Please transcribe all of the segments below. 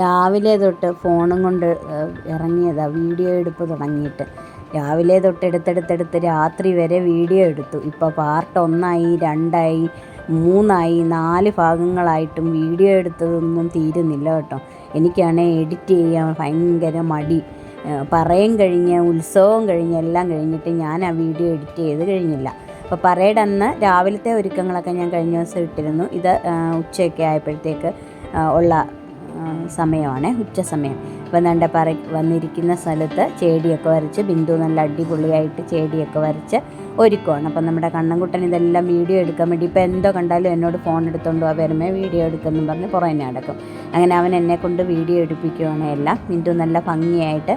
രാവിലെ തൊട്ട് ഫോണും കൊണ്ട് ഇറങ്ങിയതാണ് വീഡിയോ എടുപ്പ് തുടങ്ങിയിട്ട്. രാവിലെ തൊട്ട് എടുത്തെടുത്തെടുത്ത് രാത്രി വരെ വീഡിയോ എടുത്തു. ഇപ്പോൾ പാർട്ട് 1 2 3 4 ഭാഗങ്ങളായിട്ടും വീഡിയോ എടുത്തതൊന്നും തീരുന്നില്ല കേട്ടോ. എനിക്കാണെങ്കിൽ എഡിറ്റ് ചെയ്യാൻ ഭയങ്കര മടി. പറയും കഴിഞ്ഞ് ഉത്സവം കഴിഞ്ഞ് എല്ലാം കഴിഞ്ഞിട്ട് ഞാൻ ആ വീഡിയോ എഡിറ്റ് ചെയ്ത് കഴിഞ്ഞില്ല. അപ്പോൾ പറയുടെ അന്ന് രാവിലത്തെ ഒരുക്കങ്ങളൊക്കെ ഞാൻ കഴിഞ്ഞ ദിവസം ഇട്ടിരുന്നു. ഇത് ഉച്ചയൊക്കെ ആയപ്പോഴത്തേക്ക് ഉള്ള സമയമാണ്, ഉച്ച സമയം. അപ്പോൾ എന്താ വന്നിരിക്കുന്ന സ്ഥലത്ത് ചേടിയൊക്കെ വരച്ച് ബിന്ദു നല്ല അടിപൊളിയായിട്ട് ചേടിയൊക്കെ വരച്ച് ഒരുക്കുവാണ്. അപ്പം നമ്മുടെ കണ്ണൻകുട്ടൻ ഇതെല്ലാം വീഡിയോ എടുക്കാൻ വേണ്ടി ഇപ്പോൾ എന്തോ കണ്ടാലും എന്നോട് ഫോൺ എടുത്തുകൊണ്ട് വരുമേ വീഡിയോ എടുക്കുമെന്നും പറഞ്ഞ് പുറമെ നടക്കും. അങ്ങനെ അവൻ എന്നെക്കൊണ്ട് വീഡിയോ എടുപ്പിക്കുവാണ് എല്ലാം. ബിന്ദു നല്ല ഭംഗിയായിട്ട്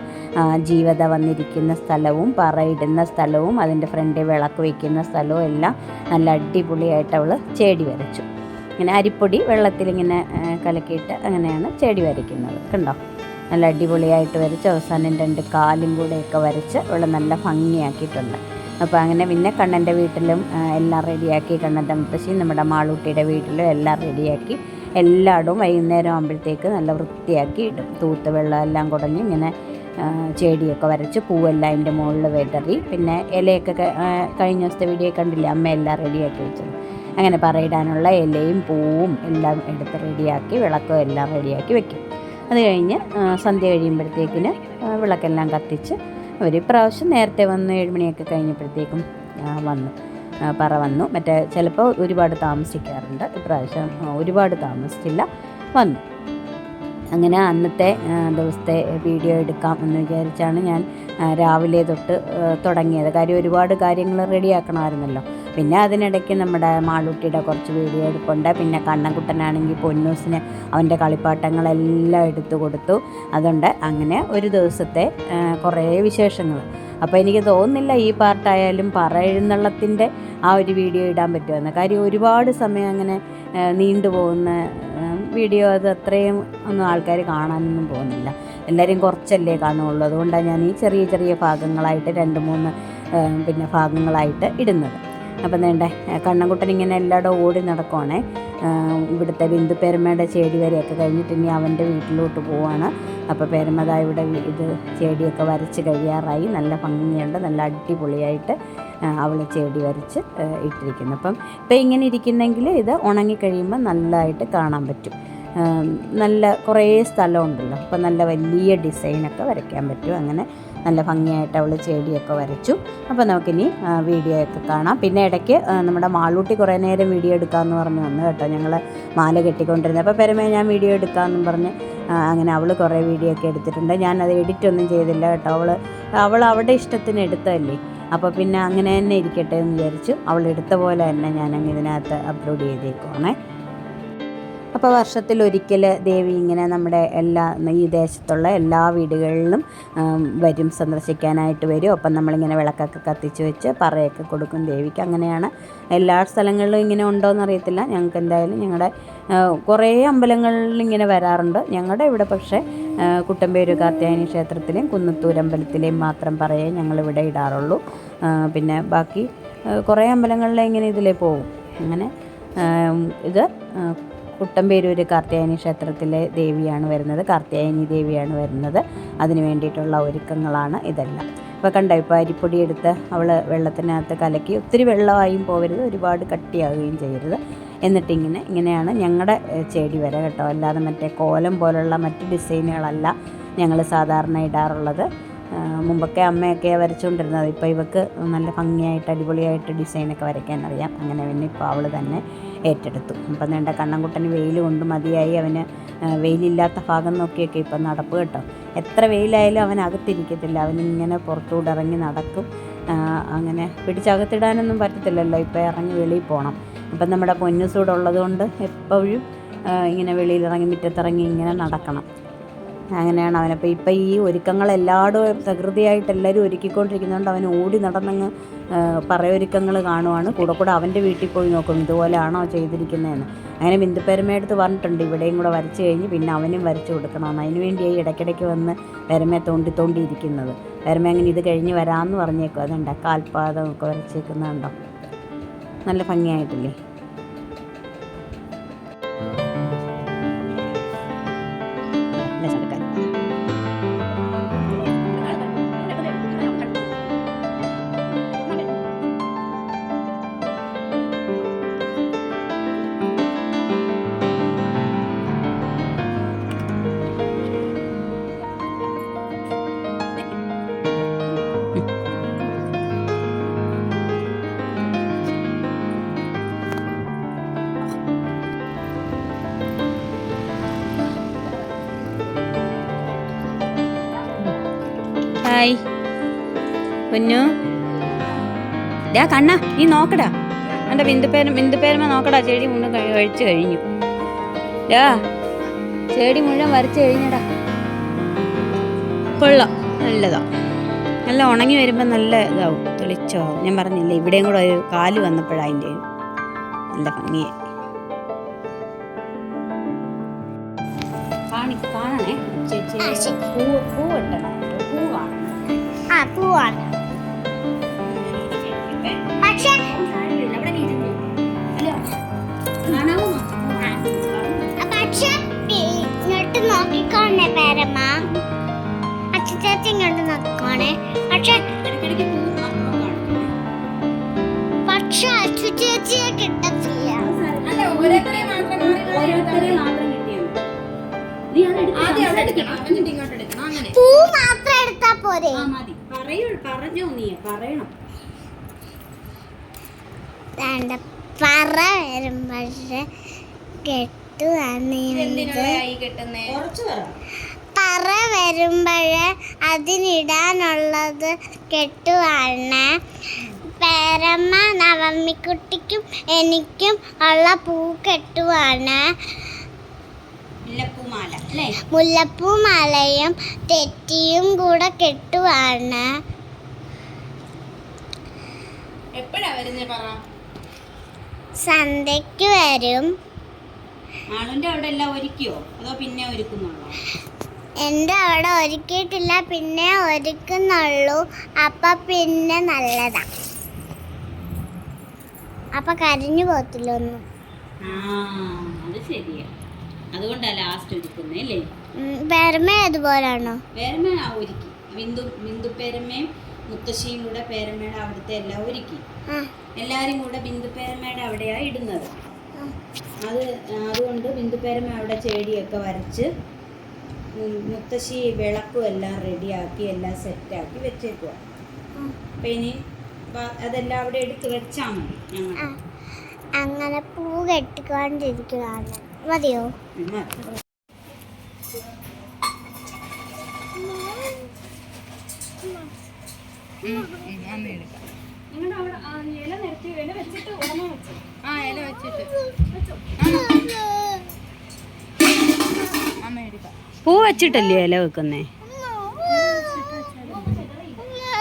ജീവത വന്നിരിക്കുന്ന സ്ഥലവും പറയിടുന്ന സ്ഥലവും അതിൻ്റെ ഫ്രണ്ടിൽ വിളക്ക് വയ്ക്കുന്ന സ്ഥലവും എല്ലാം നല്ല അടിപൊളിയായിട്ട് അവൾ ചേടി വരച്ചു. ഇങ്ങനെ അരിപ്പൊടി വെള്ളത്തിലിങ്ങനെ കലക്കിയിട്ട് അങ്ങനെയാണ് ചെടി വരയ്ക്കുന്നത്. കണ്ടോ, നല്ല അടിപൊളിയായിട്ട് വരച്ച് അവസാനം 2 കാലും കൂടെയൊക്കെ വരച്ച് അവൾ നല്ല ഭംഗിയാക്കിയിട്ടുണ്ട്. അപ്പോൾ അങ്ങനെ പിന്നെ കണ്ണൻ്റെ വീട്ടിലും എല്ലാം റെഡിയാക്കി, കണ്ണൻ്റെ മുത്തശ്ശി നമ്മുടെ മാളൂട്ടിയുടെ വീട്ടിലും എല്ലാം റെഡിയാക്കി എല്ലായിടവും വൈകുന്നേരം ആകുമ്പോഴത്തേക്ക് നല്ല വൃത്തിയാക്കി ഇടും. തൂത്ത് വെള്ളം എല്ലാം കുടഞ്ഞ് ഇങ്ങനെ ചെടിയൊക്കെ വരച്ച് പൂവെല്ലാം അതിൻ്റെ മുകളിൽ വിതറി. പിന്നെ ഇലയൊക്കെ കഴിഞ്ഞ ദിവസത്തെ വീഡിയോ കണ്ടില്ലേ, അമ്മ എല്ലാം റെഡിയാക്കി വെച്ചത്. അങ്ങനെ പറയിടാനുള്ള ഇലയും പൂവും എല്ലാം എടുത്ത് റെഡിയാക്കി വിളക്കും എല്ലാം റെഡിയാക്കി വെക്കും. അത് കഴിഞ്ഞ് സന്ധ്യ കഴിയുമ്പോഴത്തേക്കിന് വിളക്കെല്ലാം കത്തിച്ച് ഒരു പ്രാവശ്യം നേരത്തെ വന്ന് 7 മണിയൊക്കെ കഴിഞ്ഞപ്പോഴത്തേക്കും വന്നു പറ വന്നു. മറ്റേ ചിലപ്പോൾ ഒരുപാട് താമസിക്കാറുണ്ട്, ഇപ്രാവശ്യം ഒരുപാട് താമസിച്ചില്ല, വന്നു. അങ്ങനെ അന്നത്തെ ദിവസത്തെ വീഡിയോ എടുക്കാം എന്ന് വിചാരിച്ചാണ് ഞാൻ രാവിലെ തൊട്ട് തുടങ്ങിയത്. കാര്യം ഒരുപാട് കാര്യങ്ങൾ റെഡിയാക്കണമായിരുന്നല്ലോ. പിന്നെ അതിനിടയ്ക്ക് നമ്മുടെ മാളൂട്ടിയുടെ കുറച്ച് വീഡിയോ എടുപ്പുണ്ട്. പിന്നെ കണ്ണൻകുട്ടനാണെങ്കിൽ പൊന്നൂസിന് അവൻ്റെ കളിപ്പാട്ടങ്ങളെല്ലാം എടുത്തു കൊടുത്തു. അതുകൊണ്ട് അങ്ങനെ ഒരു ദിവസത്തെ കുറേ വിശേഷങ്ങൾ. അപ്പോൾ എനിക്ക് തോന്നുന്നില്ല ഈ പാർട്ടായാലും പറ എഴുന്നള്ളത്തിൻ്റെ ആ ഒരു വീഡിയോ ഇടാൻ പറ്റുമെന്ന്. കാര്യം ഒരുപാട് സമയം അങ്ങനെ നീണ്ടുപോകുന്ന വീഡിയോ അത് അത്രയും ഒന്നും ആൾക്കാർ കാണാനൊന്നും പോകുന്നില്ല. എല്ലാവരും കുറച്ചല്ലേ കാണുള്ളൂ. അതുകൊണ്ടാണ് ഞാൻ ഈ ചെറിയ ചെറിയ ഭാഗങ്ങളായിട്ട് 2-3 പിന്നെ ഭാഗങ്ങളായിട്ട് ഇടുന്നത്. അപ്പം വേണ്ടേ കണ്ണൻകുട്ടൻ ഇങ്ങനെ എല്ലായിടവും ഓടി നടക്കുവാണേ. ഇവിടുത്തെ ബിന്ദു പേരമ്മയുടെ ചേടി വരെയൊക്കെ കഴിഞ്ഞിട്ട് ഇനി അവൻ്റെ വീട്ടിലോട്ട് പോവാണ്. അപ്പോൾ പേരമ്മ ഇവിടെ ഇത് ചേടിയൊക്കെ വരച്ച് കഴിയാറായി. നല്ല ഭംഗിയുണ്ട്, നല്ല അടിപൊളിയായിട്ട് അവൾ ചേടി വരച്ച് ഇട്ടിരിക്കുന്നു. അപ്പം ഇപ്പം ഇങ്ങനെ ഇരിക്കുന്നെങ്കിൽ ഇത് ഉണങ്ങിക്കഴിയുമ്പോൾ നല്ലതായിട്ട് കാണാൻ പറ്റും. നല്ല കുറേ സ്ഥലമുണ്ടല്ലോ, അപ്പം നല്ല വലിയ ഡിസൈനൊക്കെ വരയ്ക്കാൻ പറ്റും. അങ്ങനെ നല്ല ഭംഗിയായിട്ട് അവൾ ചെടിയൊക്കെ വരച്ചു. അപ്പോൾ നമുക്കിനി വീഡിയോ ഒക്കെ കാണാം. പിന്നെ ഇടയ്ക്ക് നമ്മുടെ മാളൂട്ടി കുറേ നേരം വീഡിയോ എടുക്കാമെന്ന് പറഞ്ഞ് വന്നു കേട്ടോ. ഞങ്ങൾ മാല കെട്ടിക്കൊണ്ടിരുന്നത്. അപ്പോൾ പെരുമേ ഞാൻ വീഡിയോ എടുക്കാമെന്നും പറഞ്ഞ് അങ്ങനെ അവൾ കുറേ വീഡിയോ ഒക്കെ എടുത്തിട്ടുണ്ട്. ഞാനത് എഡിറ്റൊന്നും ചെയ്തില്ല കേട്ടോ. അവൾ അവിടെ ഇഷ്ടത്തിന് എടുത്തതല്ലേ, അപ്പോൾ പിന്നെ അങ്ങനെ തന്നെ ഇരിക്കട്ടെ എന്ന് വിചാരിച്ചു. അവൾ എടുത്ത പോലെ തന്നെ ഞാനങ്ങ് ഇതിനകത്ത് അപ്ലോഡ് ചെയ്തേക്കുവാണേ. അപ്പോൾ വർഷത്തിലൊരിക്കൽ ദേവി ഇങ്ങനെ നമ്മുടെ ഈ ദേശത്തുള്ള എല്ലാ വീടുകളിലും വരും, സന്ദർശിക്കാനായിട്ട് വരും. അപ്പം നമ്മളിങ്ങനെ വിളക്കൊക്കെ കത്തിച്ച് വെച്ച് പറയൊക്കെ കൊടുക്കും ദേവിക്ക്. അങ്ങനെയാണ് എല്ലാ സ്ഥലങ്ങളിലും ഇങ്ങനെ ഉണ്ടോയെന്ന് അറിയത്തില്ല. ഞങ്ങൾക്ക് എന്തായാലും ഞങ്ങളുടെ കുറേ അമ്പലങ്ങളിൽ ഇങ്ങനെ വരാറുണ്ട്. ഞങ്ങളുടെ ഇവിടെ പക്ഷേ കുട്ടമ്പേര് കാർത്യായനി ക്ഷേത്രത്തിലെയും കുന്നത്തൂരമ്പലത്തിലെയും മാത്രം പറയേ ഞങ്ങളിവിടെ ഇടാറുള്ളൂ. പിന്നെ ബാക്കി കുറേ അമ്പലങ്ങളിലെ ഇങ്ങനെ ഇതിലേ പോകും. അങ്ങനെ ഇത് കുട്ടമ്പേരൂർ കാർത്യായനി ക്ഷേത്രത്തിലെ ദേവിയാണ് വരുന്നത്, കാർത്യായനി ദേവിയാണ് വരുന്നത്. അതിന് വേണ്ടിയിട്ടുള്ള ഒരുക്കങ്ങളാണ് ഇതെല്ലാം. ഇപ്പോൾ കണ്ടോ, ഇപ്പോൾ അരിപ്പൊടി എടുത്ത് അവൾ വെള്ളത്തിനകത്ത് കലക്കി. ഒത്തിരി വെള്ളമായും പോകരുത്, ഒരുപാട് കട്ടിയാവുകയും ചെയ്യരുത്. ഇങ്ങനെയാണ് ഞങ്ങളുടെ ചെടി വര കേട്ടോ. അല്ലാതെ മറ്റേ കോലം പോലുള്ള മറ്റ് ഡിസൈനുകളല്ല ഞങ്ങൾ സാധാരണ ഇടാറുള്ളത്. മുമ്പൊക്കെ അമ്മയൊക്കെ വരച്ചുകൊണ്ടിരുന്നത്. ഇപ്പോൾ ഇവൾക്ക് നല്ല ഭംഗിയായിട്ട് അടിപൊളിയായിട്ട് ഡിസൈനൊക്കെ വരയ്ക്കാൻ അറിയാം. അങ്ങനെ പിന്നെ ഇപ്പോൾ അവൾ തന്നെ ഏറ്റെടുത്തു. അപ്പം വേണ്ട കണ്ണൻകുട്ടന് വെയിൽ കൊണ്ട് മതിയായി. അവന് വെയിലില്ലാത്ത ഭാഗം നോക്കിയൊക്കെ ഇപ്പം നടപ്പ് കേട്ടോ. എത്ര വെയിലായാലും അവൻ അകത്തിരിക്കത്തില്ല, അവനിങ്ങനെ പുറത്തൂടെ ഇറങ്ങി നടക്കും. അങ്ങനെ പിടിച്ചകത്തിടാനൊന്നും പറ്റത്തില്ലല്ലോ, ഇപ്പോൾ ഇറങ്ങി വെളിയിൽ പോകണം. അപ്പം നമ്മുടെ പൊന്നൂസൂടെ ഉള്ളത് കൊണ്ട് എപ്പോഴും ഇങ്ങനെ വെളിയിലിറങ്ങി മുറ്റത്തിറങ്ങി ഇങ്ങനെ നടക്കണം. അങ്ങനെയാണ് അവനപ്പോൾ ഇപ്പം ഈ ഒരുക്കങ്ങളെല്ലായിടും പ്രകൃതിയായിട്ട് എല്ലാവരും ഒരുക്കിക്കൊണ്ടിരിക്കുന്നതുകൊണ്ട് അവൻ ഓടി നടന്നങ്ങ് പറയൊരുക്കങ്ങൾ കാണുവാണ്. കൂടെ അവൻ്റെ വീട്ടിൽ പോയി നോക്കും ഇതുപോലെയാണോ ചെയ്തിരിക്കുന്നതെന്ന്. അങ്ങനെ ബിന്ദുപെരമയടുത്ത് പറഞ്ഞിട്ടുണ്ട് ഇവിടെയും കൂടെ വരച്ച് കഴിഞ്ഞ് പിന്നെ അവനും വരച്ച് കൊടുക്കണമെന്ന്. അതിന് വേണ്ടിയായി ഇടയ്ക്കിടയ്ക്ക് വന്ന് പെരമയെ തോണ്ടിയിരിക്കുന്നത്. പെരമ അങ്ങനെ ഇത് കഴിഞ്ഞ് വരാമെന്ന് പറഞ്ഞേക്കും. അതുണ്ട് കാൽപാദമൊക്കെ വരച്ചേക്കുന്നതുണ്ടോ, നല്ല ഭംഗിയായിട്ടില്ലേ. ഹായ് കുഞ്ഞു. ഡാ കണ്ണ നീ നോക്കടാ, എൻ്റെ ബിന്ദുപേരമ്മ നോക്കടാ, ചെടി മുഴുവൻ കഴിച്ചു കഴിഞ്ഞു. ഡാ ചെടി മുഴുവൻ വരച്ച് കഴിഞ്ഞടാ. കൊള്ളാം, നല്ലതാ. നല്ല ഉണങ്ങി വരുമ്പോൾ നല്ല ഇതാവും, തെളിച്ചോ. ഞാൻ പറഞ്ഞില്ലേ, ഇവിടെയും കൂടെ ഒരു കാല് വന്നപ്പോഴതിൻ്റെ നല്ല ഭംഗിയായി. കാണണേ ചേച്ചി, പൂവിട്ടണം, പൂ കാണണം. പൂവാണ്. പക്ഷെ ഇങ്ങോട്ട് നോക്കിക്കോണേ പേരമ്മ, അച്ഛൻ ഇങ്ങോട്ട് നോക്കിക്കോണേ. പക്ഷെ അച്ചു ചേച്ചിയെ കിട്ടത്തില്ല. പൂ മാത്രം എടുത്താ പോരെ? പറഞ്ഞോ, നീ പറയണം. പറ വരുമ്പോഴേ കെട്ടുവാണ്. പറ വരുമ്പോഴേ അതിനിടാനുള്ളത് കെട്ടുവാണ്. പേരമ്മ നവമിക്കുട്ടിക്കും എനിക്കും ഉള്ള പൂ കെട്ടുവാണ്. മുല്ലപ്പൂമാലയും തെറ്റിയും കൂടെ കെട്ടുവാണ്. എപ്പോഴാ വരുന്നേ പറ? സന്ധ്യക്ക് വരും. ആളുന്റെ അവിടെ എല്ലാം ഒരുക്കിയോ അതോ പിന്നെ ഒരുക്കുന്നുള്ളോ? എൻ്റെ അവിടെ ഒരുക്കിയിട്ടില്ല, പിന്നെ ഒരുക്കുന്നുള്ളൂ. അപ്പൊ പിന്നെ നല്ലതാ, അപ്പൊ കരിഞ്ഞു പോകത്തില്ലൊന്നും. അത് ശരിയാ, അതുകൊണ്ടാ ലാസ്റ്റ് ഒരുക്കുന്നേ അല്ലേ? പേരമ്മ അതുപോലാണോ? പേരമ്മ ഒരുക്കി, ബിന്ദുപേരമ്മയും മുത്തശ്ശിയും കൂടെ പേരമ്മയുടെ അവിടുത്തെ എല്ലാം ഒരുക്കി. എല്ലാരും കൂടെ ബിന്ദുപേരമ്മയുടെ അവിടെയാ ഇടുന്നത്. അതുകൊണ്ട് ബിന്ദുപേരമ്മ അവിടെ ചെടിയൊക്കെ വരച്ച് മുത്തശ്ശി വിളക്കും എല്ലാം റെഡിയാക്കി എല്ലാം സെറ്റാക്കി വെച്ചേക്കുക. അപ്പൊ ഇനി അതെല്ലാം അവിടെ എടുത്ത് വെച്ചാൽ മതി. ഞങ്ങൾ അങ്ങനെ പൂ കെട്ടിക്കൊണ്ടിരിക്കുകയാണ്. മതിയോ? പൂ വെച്ചിട്ടല്ലേ ഇല വെക്കുന്നേ?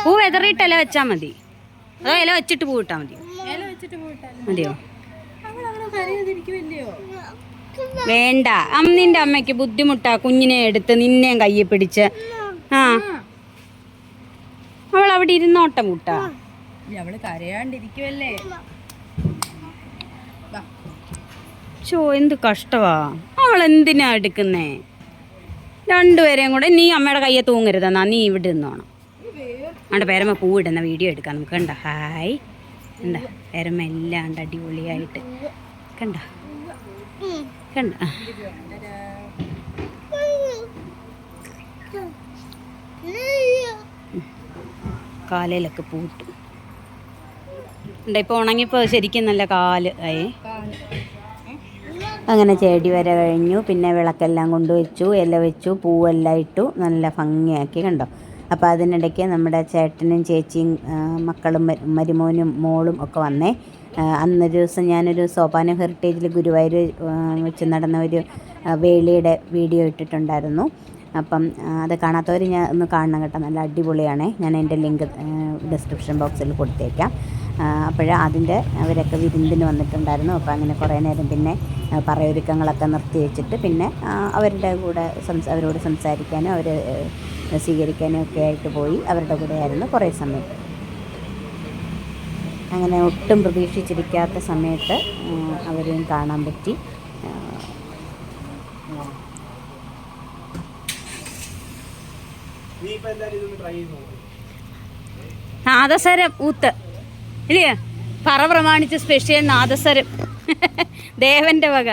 പൂ വെതറിയിട്ട് ഇല വെച്ചാ മതി, അതോ ഇല വെച്ചിട്ട് പൂ ഇട്ടാ മതിയോ? മതിയോ? വേണ്ട, നിന്റെ അമ്മയ്ക്ക് ബുദ്ധിമുട്ടാ കുഞ്ഞിനെ എടുത്ത് നിന്നെയും കയ്യിൽ പിടിച്ച്. അവൾ അവിടെ ഇരുന്നോട്ടെ മുട്ടാ, അവള് കരയാണ്ടിരിക്കുവല്ലേ. ചോ എന്ത് കഷ്ടവാ, അവൾ എന്തിനാ എടുക്കുന്നേ? രണ്ടുപേരെയും കൂടെ നീ അമ്മയുടെ കയ്യെ തൂങ്ങരുതെന്നാ, നീ ഇവിടെ ഇരുന്നോണം. അവിടെ പേരമ്മ പൂവിടുന്ന വീഡിയോ എടുക്കാം നമുക്ക്. കണ്ട ഹായ്, കണ്ട പേരമ്മ എല്ലാം ഉണ്ട് അടിപൊളിയായിട്ട്. കണ്ട കണ്ട കാലയിലൊക്കെ പൂട്ടു ഉണ്ട്. ഇപ്പോൾ ഉണങ്ങിയപ്പോൾ ശരിക്കും നല്ല കാല് ആയി. അങ്ങനെ ചെടി വര കഴിഞ്ഞു. പിന്നെ വിളക്കെല്ലാം കൊണ്ടുവച്ചു, ഇല വെച്ചു, പൂവെല്ലാം ഇട്ടു, നല്ല ഭംഗിയാക്കി. കണ്ടോ? അപ്പോൾ അതിനിടയ്ക്ക് നമ്മുടെ ചേട്ടനും ചേച്ചിയും മക്കളും മരുമോനും മോളും ഒക്കെ വന്നേ. അന്നൊരു ദിവസം ഞാനൊരു സോപാനം ഹെറിറ്റേജിൽ ഗുരുവായൂർ വെച്ച് നടന്ന ഒരു വേളിയുടെ വീഡിയോ ഇട്ടിട്ടുണ്ടായിരുന്നു. അപ്പം അത് കാണാത്തവർ ഞാൻ ഒന്ന് കാണണം കേട്ടോ, നല്ല അടിപൊളിയാണേ. ഞാൻ എൻ്റെ ലിങ്ക് ഡിസ്ക്രിപ്ഷൻ ബോക്സിൽ കൊടുത്തേക്കാം. അതിൻ്റെ അവരൊക്കെ വിരുന്നിന് വന്നിട്ടുണ്ടായിരുന്നു. അപ്പോൾ അങ്ങനെ കുറേ നേരം പിന്നെ പറയൊരുക്കങ്ങളൊക്കെ നിർത്തി വെച്ചിട്ട് പിന്നെ അവരുടെ കൂടെ അവരോട് സംസാരിക്കാനും അവർ സ്വീകരിക്കാനും ഒക്കെ ആയിട്ട് പോയി. അവരുടെ കൂടെ ആയിരുന്നു കുറേ സമയം. അങ്ങനെ ഒട്ടും പ്രതീക്ഷിച്ചിരിക്കാത്ത സമയത്ത് അവരെയും കാണാൻ പറ്റി. നാദസ്വരം ഊത്ത് ഇല്ലേ? പറ പ്രമാണിച്ച് സ്പെഷ്യൽ നാദസ്വരം ദേവന്റെ വക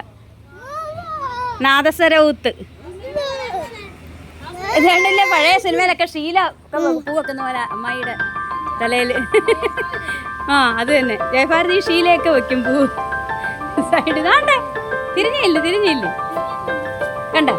നാദസ്വര ഊത്ത്. ഇതുകൊണ്ടല്ലേ പഴയ സിനിമയിലൊക്കെ ഷീല പൂ വെക്കുന്ന പോലെ അമ്മായിയുടെ തലയിൽ. അത് തന്നെ, ജയഭാരതി ഷീലയൊക്കെ വെക്കും പൂ സൈഡ്. കാണ്ടേ തിരിഞ്ഞില്ലേ കണ്ട?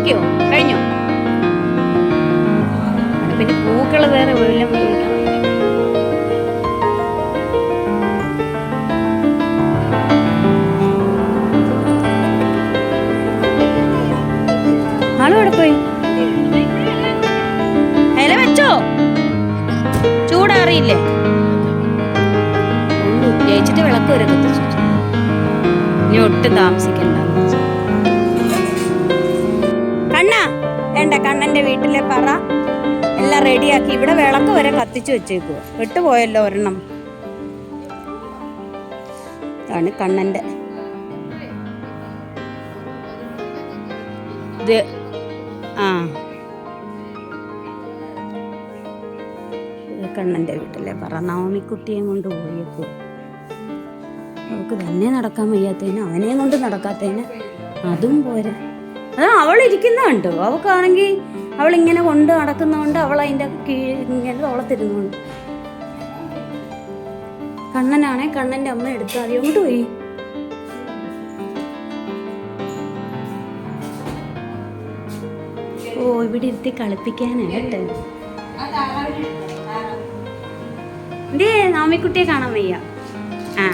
നോക്കിയോ? കഴിഞ്ഞോ? പിന്നെ പൂക്കൾ വേറെ വെള്ളം വിളിക്കണം. ആളോടെ പോയി ഇല വെച്ചോ? ചൂടാറിയില്ലേ? ജയിച്ചിട്ട് വിളക്ക് വരെ കത്തിച്ചു. ഇനി ഒട്ടും താമസിക്കണ്ട. കണ്ണാ വേണ്ട, കണ്ണന്റെ വീട്ടിലെ പറ എല്ലാം റെഡിയാക്കി. ഇവിടെ വിളക്ക് വരെ കത്തിച്ചു വെച്ചേക്കുവോ? വിട്ടുപോയല്ലോ ഒരെണ്ണം. ഇതാണ് കണ്ണന്റെ ഇത്. ആ കണ്ണന്റെ വീട്ടിലെ പറ. നവമിക്കുട്ടിയെ കൊണ്ട് പോയേക്കോ. അവൾക്ക് തന്നെ നടക്കാൻ വയ്യാത്തതിന് അവനെയും കൊണ്ട് നടക്കാത്തതിന് അതും പോരാ. അവളിരിക്കുന്ന കണ്ടോ? അവൾക്കാണെങ്കിൽ അവളിങ്ങനെ കൊണ്ട് നടക്കുന്നതുകൊണ്ട് അവൾ അതിൻ്റെ ഇങ്ങനെ തോളത്തിരുന്നുണ്ട്. കണ്ണനാണെ കണ്ണൻ്റെ അമ്മ എടുത്ത് അത് എങ്ങോട്ട് പോയി? ഓ, ഇവിടെ ഇരുത്തി കളിപ്പിക്കാനായിട്ട്. എന്തേ നാമിക്കുട്ടിയെ കാണാൻ വയ്യ? ആ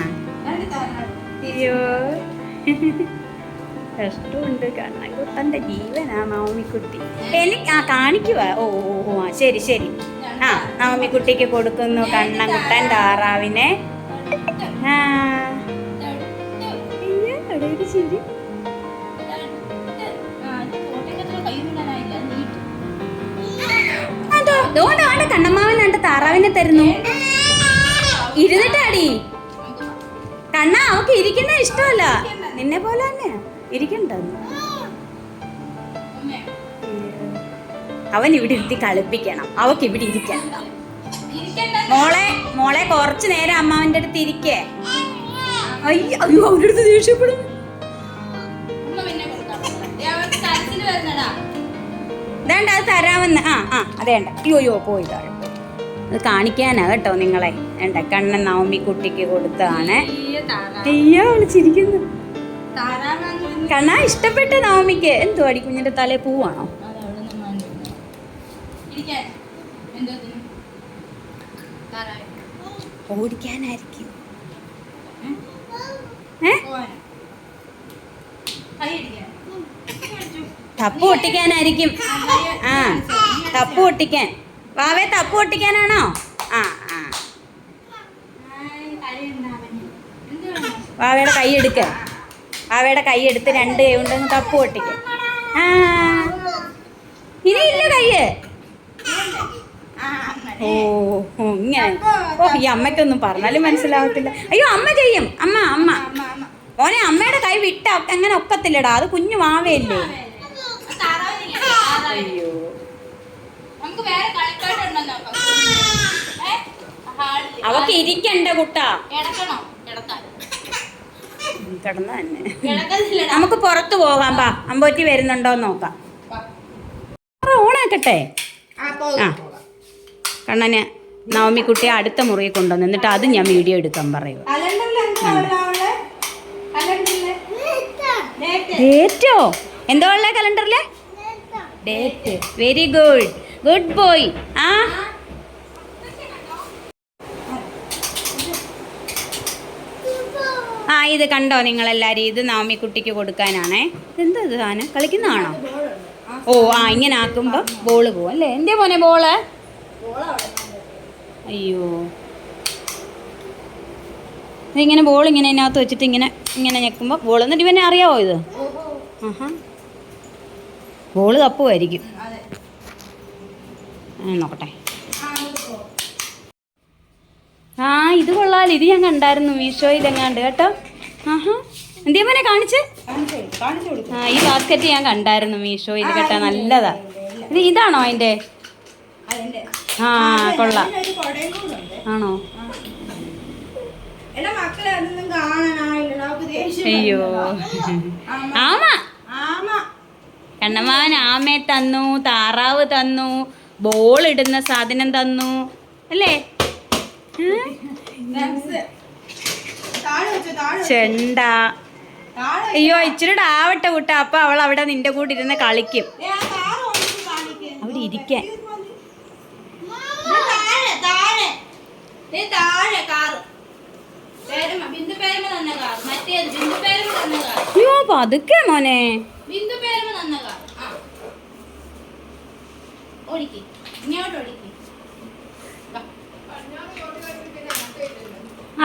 അയ്യോ, കഷ്ടമുണ്ട്. കണ്ണൻകുട്ടൻ്റെ ജീവനാ നവമിക്കുട്ടി. എനിക്ക് കാണിക്കുവാ. ഓ ഓ ഓ ആ ശരി ശരി. ആ നവമിക്കുട്ടിക്ക് കൊടുക്കുന്നു കണ്ണൻകുട്ടൻ താറാവിനെ. ആ ശരി. അതോണ്ടാണ് കണ്ണമ്മാവനാണ്ട് താറാവിനെ തരുന്നു. ഇരുന്നിട്ടാടി കണ്ണ, അവക്ക് ഇരിക്കുന്ന ഇഷ്ടമല്ല. നിന്നെ പോലെ തന്നെ ഇരിക്കണ്ട. അവൻ ഇവിടെ ഇരുത്തി കളിപ്പിക്കണം. അവക്ക് ഇവിടെ ഇരിക്കണം. മോളെ മോളെ കുറച്ചു നേരം അമ്മാവന്റെ അടുത്ത് ഇരിക്കേ. അയ്യോ അയ്യോ, അവരുടെ അടുത്ത് ദേഷ്യപ്പെടുന്നു. വേണ്ട, അത് തരാമെന്ന്. ആ ആ അതേണ്ട. അയ്യോ അയ്യോ പോയതാണ്. അത് കാണിക്കാനാ കേട്ടോ നിങ്ങളെ. വേണ്ട, കണ്ണൻ നവമിക്കുട്ടിക്ക് കൊടുത്തതാണ്. അയ്യോ വിളിച്ചിരിക്കുന്നു. കണ്ണാ ഇഷ്ടപ്പെട്ട നവമിക്ക്. എന്തുവാടി കുഞ്ഞിന്റെ തലേ പൂവാണോ? ഓടിക്കാനായിരിക്കും. തപ്പ് പൊട്ടിക്കാനായിരിക്കും. ആ തപ്പ് പൊട്ടിക്കാൻ. വാവേ തപ്പ് പൊട്ടിക്കാനാണോ? ആ ആ വാവയുടെ കൈ എടുക്ക. വാവയുടെ കൈ എടുത്ത് രണ്ട് കൈ ഉണ്ടെന്ന് തപ്പ് പൊട്ടിക്ക. ആ ഇനിയില്ല കയ്യ്. ഓ ഓ ഇങ്ങനെ. ഓ ഈ അമ്മയ്ക്കൊന്നും പറഞ്ഞാലും മനസ്സിലാവത്തില്ല. അയ്യോ അമ്മ ചെയ്യും. അമ്മ അമ്മ ഓനെ അമ്മയുടെ കൈ വിട്ട അങ്ങനെ ഒക്കത്തില്ലടാ. അത് കുഞ്ഞു വാവയല്ലേ. അയ്യോ അവക്ക് ഇരിക്കണ്ട കുട്ടാ. കിടന്ന തന്നെ. നമുക്ക് പുറത്തു പോകാം. പാ അമ്പോറ്റി വരുന്നുണ്ടോന്ന് നോക്കാം. ഓണാക്കട്ടെ. ആ കണ്ണന് നവമിക്കുട്ടിയെ അടുത്ത മുറിയിൽ കൊണ്ടുവന്ന് എന്നിട്ട് അത് ഞാൻ വീഡിയോ എടുക്കാൻ പറയും. ഡേറ്റോ? എന്തോ ഉള്ള കലണ്ടറിലെ date. Very good, good boy. ആ ആ ഇത് കണ്ടോ നിങ്ങളെല്ലാവരും? ഇത് നവമിക്കുട്ടിക്ക് കൊടുക്കാനാണേ. എന്താ ഇത് സാധനം? കളിക്കുന്നതാണോ? ഓ ആ ഇങ്ങനെ ആക്കുമ്പോൾ ബോള് പോവും അല്ലേ? എന്തേ മോനെ ബോള്? അയ്യോ ഇങ്ങനെ ബോൾ ഇങ്ങനെ ഇതിനകത്ത് വെച്ചിട്ട് ഇങ്ങനെ ഇങ്ങനെ ഞെക്കുമ്പോൾ ബോൾ. എന്നിട്ട് ഇവനെ അറിയാവോ ഇത്? ആഹാ ബോള് തപ്പുമായിരിക്കും. നോക്കട്ടെ. ആ ഇത് കൊള്ളാലോ. ഇത് ഞാൻ കണ്ടായിരുന്നു മീഷോയിലെങ്ങാണ്ട് കേട്ടോ. ആഹാ എന്തേ മോനെ കാണിച്ച്? ആ ഈ ബാസ്ക്കറ്റ് ഞാൻ കണ്ടായിരുന്നു മീഷോയിൽ കേട്ടോ. നല്ലതാ. ഇതാണോ അതിൻ്റെ? ആ കൊള്ളാം. ആണോ? അയ്യോ ആമ. കണ്ണമാവൻ ആമയെ തന്നു, താറാവ് തന്നു, ബോൾ ഇടുന്ന സാധനം തന്നു അല്ലേ? ചെണ്ട അയ്യോ ഇച്ചിരി ആവട്ടെ കുട്ടാ, അപ്പൊ അവൾ അവിടെ നിന്റെ കൂടെ ഇരുന്ന് കളിക്കും. അവിടെ ഇരിക്കാൻ അയ്യോ പതുക്കെ മോനെ.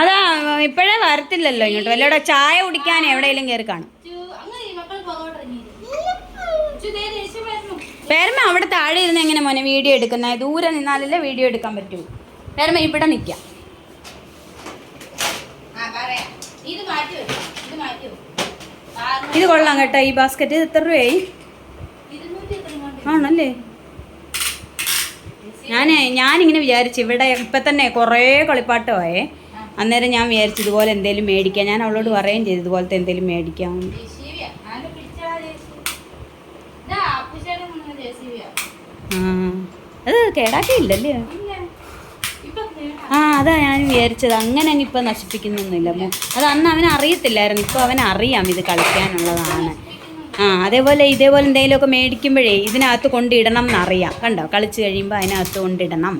അതാ ഇപ്പഴേ വരത്തില്ലല്ലോ ഇങ്ങോട്ട്. വല്ലവിടെ ചായ കുടിക്കാൻ എവിടെയെങ്കിലും കയറി കാണും. പേരമ്മ അവിടെ താഴെ ഇരുന്ന് എങ്ങനെ മോനെ വീഡിയോ എടുക്കുന്ന? ദൂരെ നിന്നാലല്ലേ വീഡിയോ എടുക്കാൻ പറ്റൂ. പേരമ്മ ഇവിടെ നിൽക്കാം. ഇത് കൊള്ളാം കേട്ടോ ഈ ബാസ്ക്കറ്റ്. ഇത് എത്ര രൂപയായി? ആണല്ലേ. ഞാനിങ്ങനെ വിചാരിച്ചു ഇവിടെ ഇപ്പം തന്നെ കുറേ കളിപ്പാട്ടമായേ. അന്നേരം ഞാൻ വിചാരിച്ചു ഇതുപോലെ എന്തെങ്കിലും മേടിക്കാം. ഞാൻ അവളോട് പറയുകയും ചെയ്തു ഇതുപോലത്തെ എന്തെങ്കിലും മേടിക്കാം. അത് കേടാക്കിയില്ലല്ലേ? അതാ ഞാൻ വിചാരിച്ചത്. അങ്ങനെ അങ്ങ് ഇപ്പം നശിപ്പിക്കുന്നൊന്നുമില്ല. അത് അന്ന് അവന് അറിയത്തില്ലായിരുന്നു. ഇപ്പോൾ അവൻ അറിയാം ഇത് കളിക്കാനുള്ളതാണ്. അതേപോലെ ഇതേപോലെ എന്തെങ്കിലുമൊക്കെ മേടിക്കുമ്പോഴേ ഇതിനകത്ത് കൊണ്ടിടണം എന്നറിയാം. കണ്ടോ, കളിച്ച് കഴിയുമ്പോൾ അതിനകത്ത് കൊണ്ടിടണം.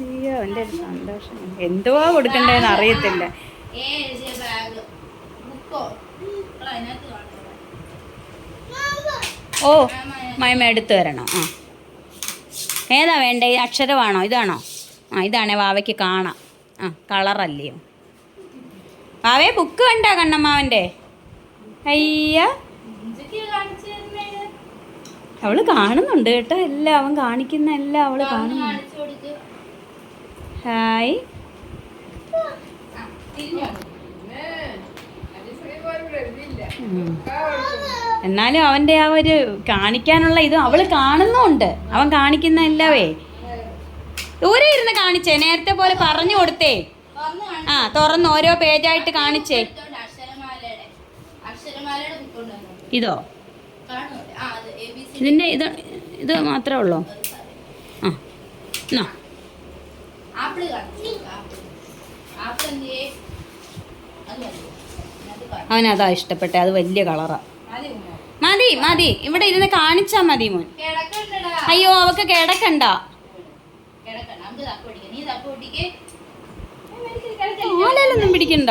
അയ്യോ എൻ്റെ ഒരു സന്തോഷം. എന്തുവാ കൊടുക്കണ്ടേന്ന് അറിയത്തില്ല. ഓ മൈമ എടുത്തു തരണോ? ഏതാ വേണ്ടേ? അക്ഷരമാണോ? ഇതാണോ? ഇതാണേ വാവയ്ക്ക് കാണാം. കളറല്ലയോ വാവേ? ബുക്ക് കണ്ടാ കണ്ണമ്മാവൻ്റെ? അയ്യ അവള് കാണുന്നുണ്ട് കേട്ടോ. എല്ലാം അവൻ കാണിക്കുന്ന എല്ലാം അവള് കാണുന്നുണ്ട്. ഹായ്. എന്നാലും അവൻ്റെ ആ ഒരു കാണിക്കാനുള്ള ഇത് അവള് കാണുന്നുണ്ട്. അവൻ കാണിക്കുന്ന എല്ലാവേ ദൂരെ ഇരുന്ന് കാണിച്ചേ. നേരത്തെ പോലെ പറഞ്ഞു കൊടുത്തേ. തുറന്ന് ഓരോ പേജായിട്ട് കാണിച്ചേ. ഇതോ? ഇതിൻ്റെ ഇത് മാത്രമേ ഉള്ളൂ. അവനതാ ഇഷ്ടപ്പെട്ടെ. അത് വലിയ കളറാ. മതി മതി, ഇവിടെ ഇരുന്ന് കാണിച്ചാ മതി മോൻ. അയ്യോ അവക്ക് കിടക്കണ്ട. ആലൊന്നും പിടിക്കണ്ട.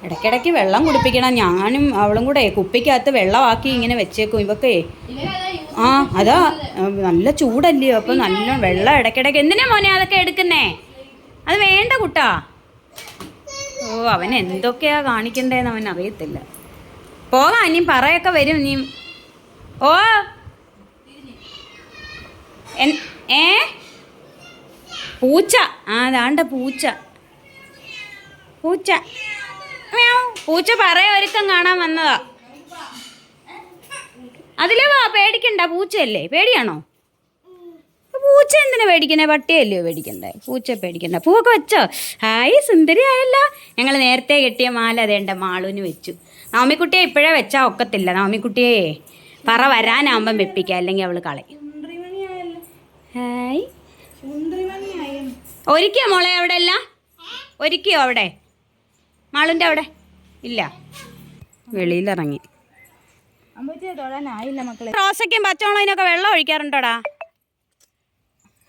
ഇടയ്ക്കിടയ്ക്ക് വെള്ളം കുടിപ്പിക്കണം. ഞാനും അവളും കൂടെ കുപ്പിക്കകത്ത് വെള്ളമാക്കി ഇങ്ങനെ വെച്ചേക്കും. ഇവക്കേ അതാ നല്ല ചൂടല്ലയോ, അപ്പം നല്ല വെള്ളം ഇടയ്ക്കിടയ്ക്ക്. എന്തിനാ മോനെ അതൊക്കെ എടുക്കുന്നേ? അത് വേണ്ട കുട്ടാ. അവൻ എന്തൊക്കെയാ കാണിക്കണ്ടേന്ന് അവൻ അറിയത്തില്ല. പോകാം, ഇനിയും പറയൊക്കെ വരും ഇനിയും. പൂച്ച. അതാണ്ട പൂച്ച. പൂച്ച പൂച്ച പറയാ ഒരുക്കം കാണാൻ വന്നതാ. അതിലേ വാ, പേടിക്കണ്ട. പൂച്ചയല്ലേ? പേടിയാണോ? പൂച്ച എന്തിനാ പേടിക്കണേ? പട്ടിയല്ലയോ പേടിക്കണ്ടേ? പൂച്ച പേടിക്കണ്ട. പൂവൊക്കെ വെച്ചോ? ഹായ്, സുന്ദരി ആയല്ലോ. ഞങ്ങൾ നേരത്തെ കെട്ടിയ മാല അതേണ്ട മാളൂന് വെച്ചു. നവമിക്കുട്ടിയെ ഇപ്പോഴേ വെച്ചാൽ ഒക്കത്തില്ല. നവമിക്കുട്ടിയെ പറ വരാനാകുമ്പം വെപ്പിക്കുക, അല്ലെങ്കിൽ അവള് കളയും. ഹായ്. ഒരുക്കിയോ മോളെ? അവിടെ അല്ല ഒരുക്കിയോ? അവിടെ മാളുൻ്റെ അവിടെ ഇല്ല, വെളിയിലിറങ്ങി. റോസയ്ക്കും പച്ചമുളകിനൊക്കെ വെള്ളം ഒഴിക്കാറുണ്ടോടാ?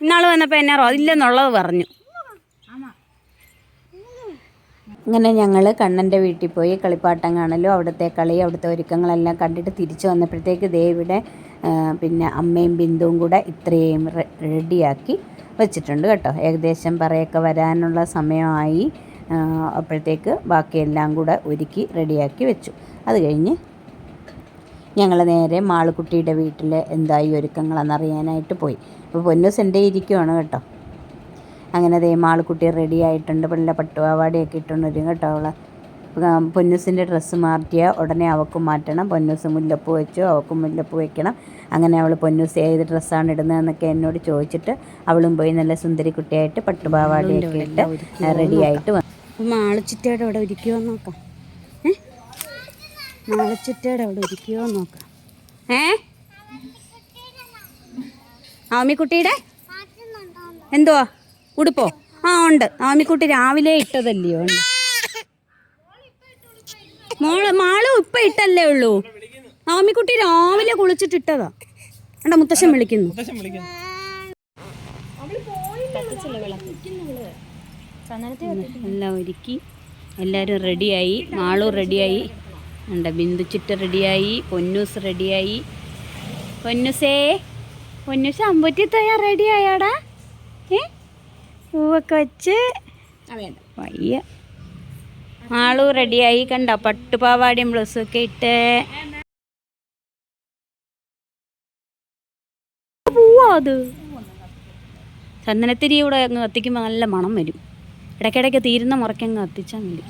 ഇന്നാൾ വന്നപ്പോൾ എന്നെ ഇല്ലെന്നുള്ളത് പറഞ്ഞു. അങ്ങനെ ഞങ്ങൾ കണ്ണൻ്റെ വീട്ടിൽ പോയി കളിപ്പാട്ടം കാണലും അവിടുത്തെ കളി അവിടുത്തെ ഒരുക്കങ്ങളെല്ലാം കണ്ടിട്ട് തിരിച്ചു വന്നപ്പോഴത്തേക്ക് ദേവിയുടെ പിന്നെ അമ്മയും ബിന്ദുവും കൂടെ ഇത്രയും റെഡിയാക്കി വെച്ചിട്ടുണ്ട് കേട്ടോ. ഏകദേശം പറയൊക്കെ വരാനുള്ള സമയമായി. അപ്പോഴത്തേക്ക് ബാക്കിയെല്ലാം കൂടെ ഒരുക്കി റെഡിയാക്കി വെച്ചു. അത് കഴിഞ്ഞ് ഞങ്ങൾ നേരെ മാളുക്കുട്ടിയുടെ വീട്ടിൽ എന്തായി ഒരുക്കങ്ങളെന്നറിയാനായിട്ട് പോയി. അപ്പോൾ പൊന്നൂസ് എൻ്റെ ഇരിക്കുവാണ് കേട്ടോ. അങ്ങനെ ദേ മാളുക്കുട്ടി റെഡി ആയിട്ടുണ്ട്. പിള്ളേ പട്ടുപാവാടയൊക്കെ ഇട്ടുകൊണ്ടിരും കേട്ടോ. അവളെ പൊന്നൂസിൻ്റെ ഡ്രസ്സ് മാറ്റിയ ഉടനെ അവൾക്കും മാറ്റണം. പൊന്നൂസ് മുല്ലപ്പൂ വെച്ചു, അവൾക്കും മുല്ലപ്പൂ വെക്കണം. അങ്ങനെ അവൾ പൊന്നൂസ് ഏത് ഡ്രസ്സാണ് ഇടുന്നതെന്നൊക്കെ എന്നോട് ചോദിച്ചിട്ട് അവളും പോയി നല്ല സുന്ദരി കുട്ടിയായിട്ട് പട്ടുപാവാടയൊക്കെ ഇട്ട് റെഡിയായിട്ട് വന്നു. മാളുച്ചിറ്റയുടെ അവിടെ ഒരുക്കുവാൻ നോക്കാം. നാളെച്ചുറ്റയുടെ അവിടെ ഇരിക്കുമോ നോക്കാം. ആമിക്കുട്ടിയുടെ എന്തുവാ ഉടുപ്പോ? ആ ഉണ്ട്, ആമിക്കുട്ടി രാവിലെ ഇട്ടതല്ലയോ? ഉണ്ട്. മാളും ഇപ്പം ഇട്ടല്ലേ ഉള്ളൂ. ആമിക്കുട്ടി രാവിലെ കുളിച്ചിട്ടിട്ടതാ. എടാ മുത്തശ്ശൻ വിളിക്കുന്നു. എല്ലാം ഒരുക്കി എല്ലാവരും റെഡിയായി. മാളും റെഡിയായി. ഉണ്ട്, ബിന്ദുച്ചിട്ട റെഡിയായി. പൊന്നൂസ് റെഡിയായി. പൊന്നൂസ് അമ്പൂറ്റി തയ്യാ റെഡിയായാടാ? പൂവൊക്കെ വെച്ച് വയ്യ. മാളു റെഡിയായി. കണ്ടോ പട്ടുപാവാടിയും ബ്ലൗസും ഒക്കെ ഇട്ട്. പൂവാ അത്. ചന്ദനത്തിരി കൂടെ അങ്ങ് കത്തിക്കുമ്പോൾ നല്ല മണം വരും. ഇടയ്ക്കിടയ്ക്ക് തീരുന്ന മുറയ്ക്കങ്ങ് കത്തിച്ചാൽ മതി.